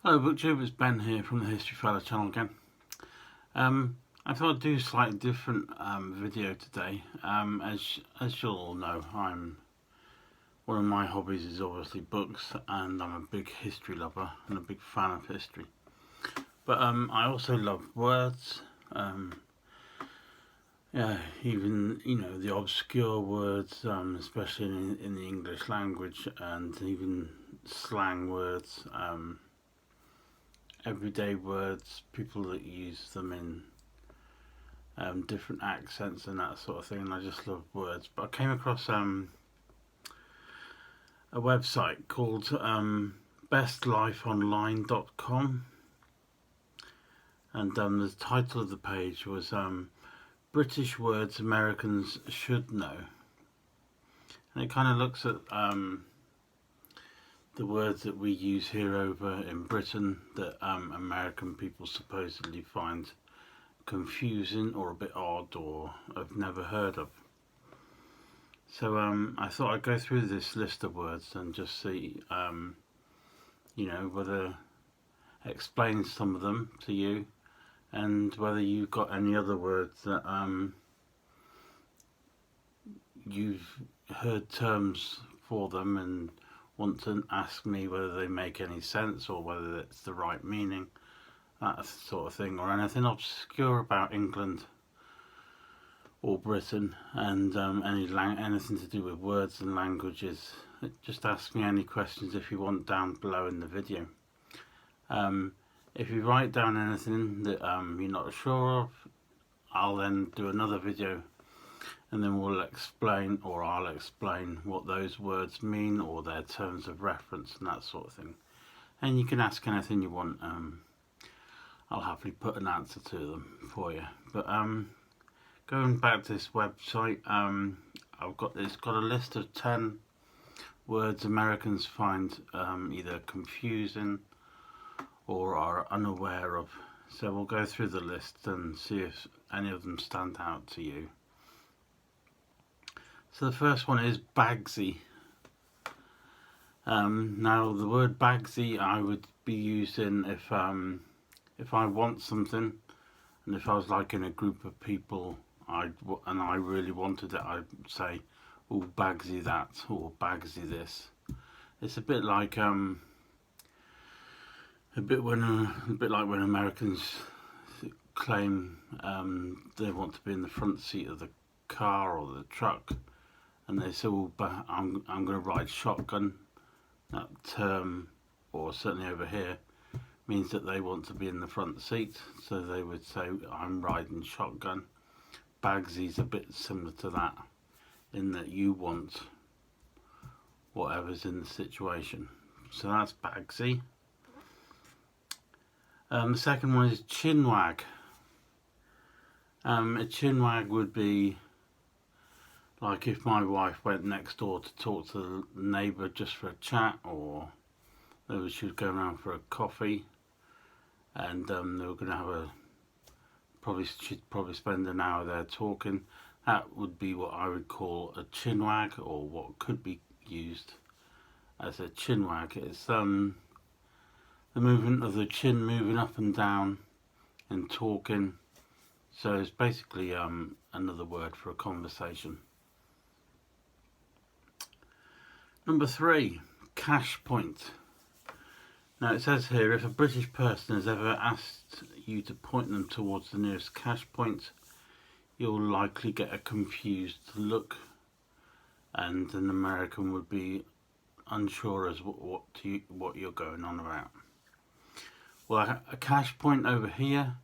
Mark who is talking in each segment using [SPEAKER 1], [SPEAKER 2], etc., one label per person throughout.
[SPEAKER 1] Hello BookTube, it's Ben here from the History Fella channel again. I thought I'd do a slightly different video today. As you'll all know, one of my hobbies is obviously books, and I'm a big history lover and a big fan of history. But I also love words. Yeah, even the obscure words, especially in the English language, and even slang words. Everyday words, people that use them in different accents and that sort of thing, and I just love words. But I came across a website called bestlifeonline.com, and the title of the page was British Words Americans Should Know, and it kind of looks at the words that we use here over in Britain that American people supposedly find confusing or a bit odd or have never heard of. So I thought I'd go through this list of words and just see, whether explain some of them to you, and whether you've got any other words that you've heard terms for them and want to ask me whether they make any sense or whether it's the right meaning, that sort of thing, or anything obscure about England or Britain, and anything to do with words and languages. Just ask me any questions if you want down below in the video. If you write down anything that you're not sure of, I'll then do another video, and then I'll explain what those words mean or their terms of reference and that sort of thing. And you can ask anything you want. I'll happily put an answer to them for you. But going back to this website, it's got a list of 10 words Americans find either confusing or are unaware of. So we'll go through the list and see if any of them stand out to you. So the first one is Bagsy. Now the word Bagsy I would be using if I want something, and if I was like in a group of people and I really wanted it, I'd say, "Oh, Bagsy that," or "Bagsy this." It's a bit like like when Americans claim they want to be in the front seat of the car or the truck, and they say, "Oh, I'm going to ride shotgun." That term, or certainly over here, means that they want to be in the front seat, so they would say, "I'm riding shotgun." Bagsy's a bit similar to that, in that you want whatever's in the situation. So that's Bagsy. The second one is Chinwag. A chinwag would be like if my wife went next door to talk to the neighbour just for a chat, or she would go around for a coffee, and they were going to have she'd probably spend an hour there talking. That would be what I would call a chinwag, or what could be used as a chinwag. It's the movement of the chin moving up and down and talking. So it's basically another word for a conversation. Number 3, cash point. Now it says here, if a British person has ever asked you to point them towards the nearest cash point, you'll likely get a confused look, and an American would be unsure as what you're going on about. Well, a cash point over here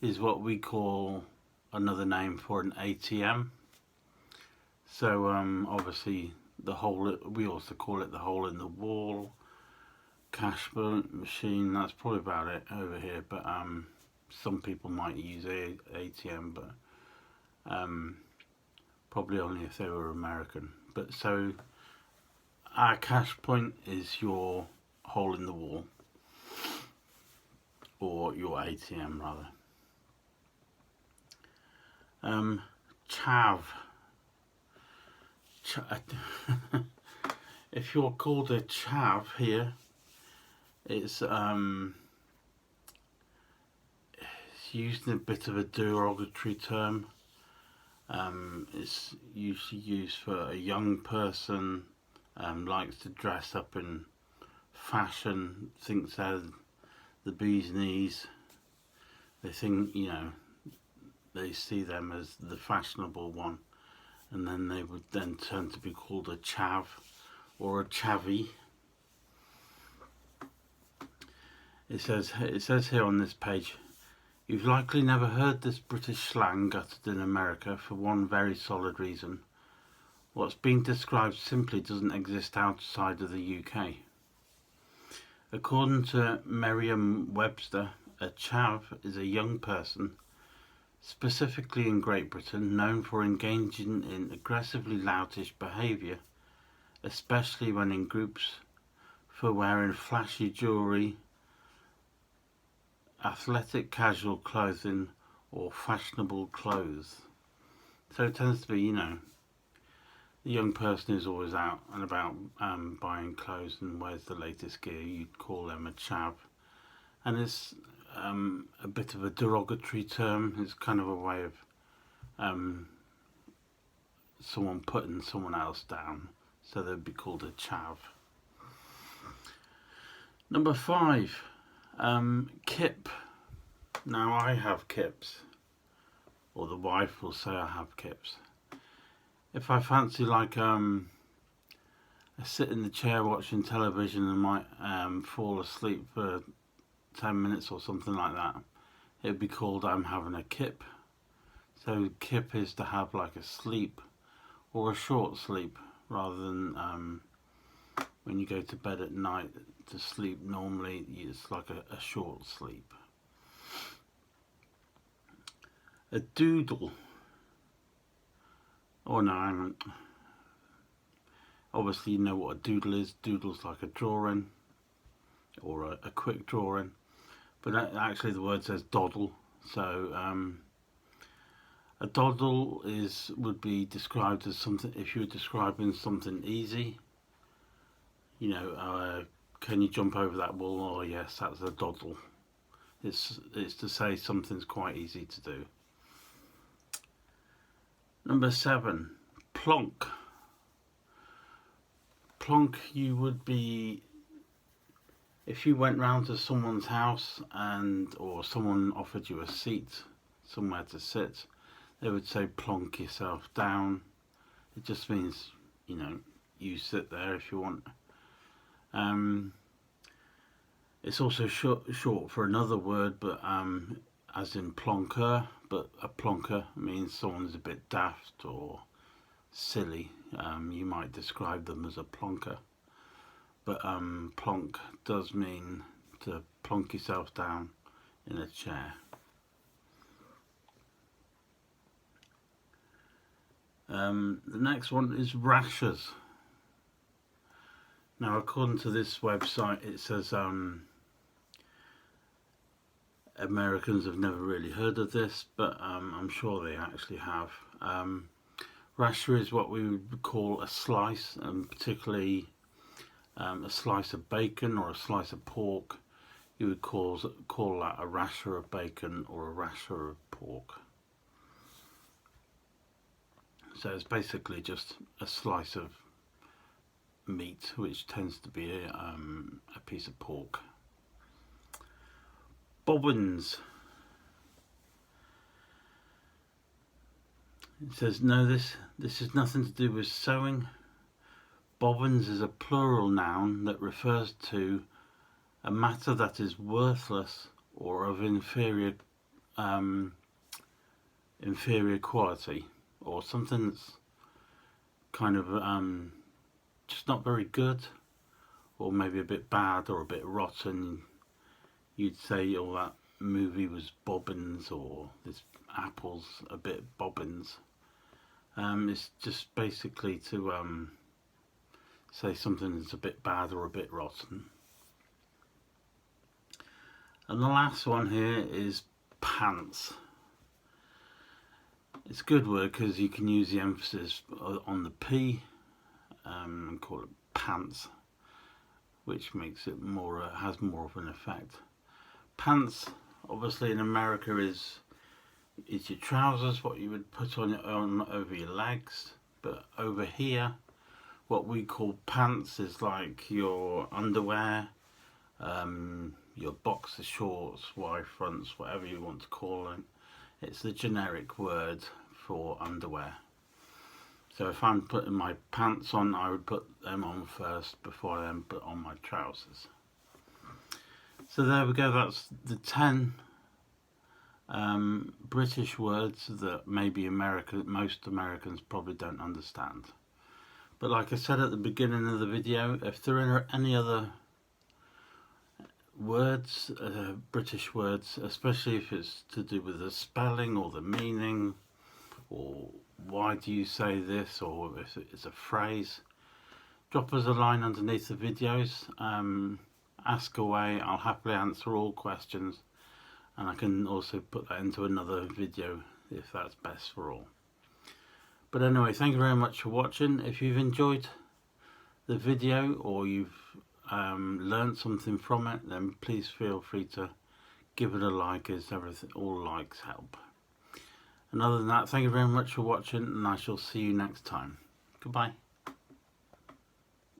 [SPEAKER 1] is what we call another name for an ATM. So obviously we also call it the hole in the wall, cash machine. That's probably about it over here, but some people might use ATM, but probably only if they were American. But so our cash point is your hole in the wall, or your ATM rather. Chav. If you're called a chav here, it's it's used in a bit of a derogatory term. It's usually used for a young person, likes to dress up in fashion, thinks they're the bee's knees. They think, they see them as the fashionable one, and then they would then turn to be called a chav or a chavvy. It says here on this page, you've likely never heard this British slang uttered in America for one very solid reason. What's being described simply doesn't exist outside of the UK. According to Merriam-Webster, a chav is a young person, specifically in Great Britain, known for engaging in aggressively loutish behaviour, especially when in groups, for wearing flashy jewellery, athletic casual clothing, or fashionable clothes. So it tends to be, the young person who's always out and about buying clothes and wears the latest gear. You'd call them a chav. And it's a bit of a derogatory term. It's kind of a way of someone putting someone else down. So they'd be called a chav. Number 5. Kip. Now I have kips, or the wife will say I have kips. If I fancy I sit in the chair watching television and might fall asleep for 10 minutes or something like that, it'd be called I'm having a kip. So kip is to have like a sleep or a short sleep, rather than when you go to bed at night to sleep. Normally it's like a short sleep. A doodle. Oh no, I haven't. Obviously you know what a doodle is. Doodle's like a drawing, or a quick drawing, but actually the word says doddle. So a doddle would be described as something, if you were describing something easy, can you jump over that wall? Oh yes, that's a doddle. It's to say something's quite easy to do. Number 7, plonk. Plonk, you would be, if you went round to someone's house or someone offered you a seat, somewhere to sit, they would say plonk yourself down. It just means, you sit there if you want. It's also short for another word, but as in plonker, but a plonker means someone's a bit daft or silly. You might describe them as a plonker, but plonk does mean to plonk yourself down in a chair. The next one is Rashers. Now, according to this website, it says Americans have never really heard of this, but I'm sure they actually have. Rasher is what we would call a slice, and particularly a slice of bacon or a slice of pork. You would call that a rasher of bacon or a rasher of pork. So it's basically just a slice of meat, which tends to be a piece of pork. Bobbins. It says, no, this has nothing to do with sewing. Bobbins is a plural noun that refers to a matter that is worthless or of inferior quality, or something that's kind of just not very good, or maybe a bit bad or a bit rotten. You'd say, oh, that movie was Bobbins, or this apple's a bit Bobbins. It's just basically to say something that's a bit bad or a bit rotten. And the last one here is pants. It's a good word because you can use the emphasis on the P and call it pants, which makes it has more of an effect. Pants obviously in America is your trousers, what you would put on over your legs. But over here, what we call pants is like your underwear, your boxer shorts, Y fronts, whatever you want to call them. It's the generic word for underwear. So if I'm putting my pants on, I would put them on first before I then put on my trousers. So there we go, that's the 10 British words that maybe most Americans probably don't understand. But like I said at the beginning of the video, if there are any other words, British words, especially if it's to do with the spelling or the meaning, or why do you say this, or if it's a phrase, drop us a line underneath the videos. Ask away, I'll happily answer all questions, and I can also put that into another video if that's best for all. But anyway, thank you very much for watching. If you've enjoyed the video or you've learned something from it, then please feel free to give it a like, as everything, all likes help. And other than that, thank you very much for watching, and I shall see you next time. Goodbye.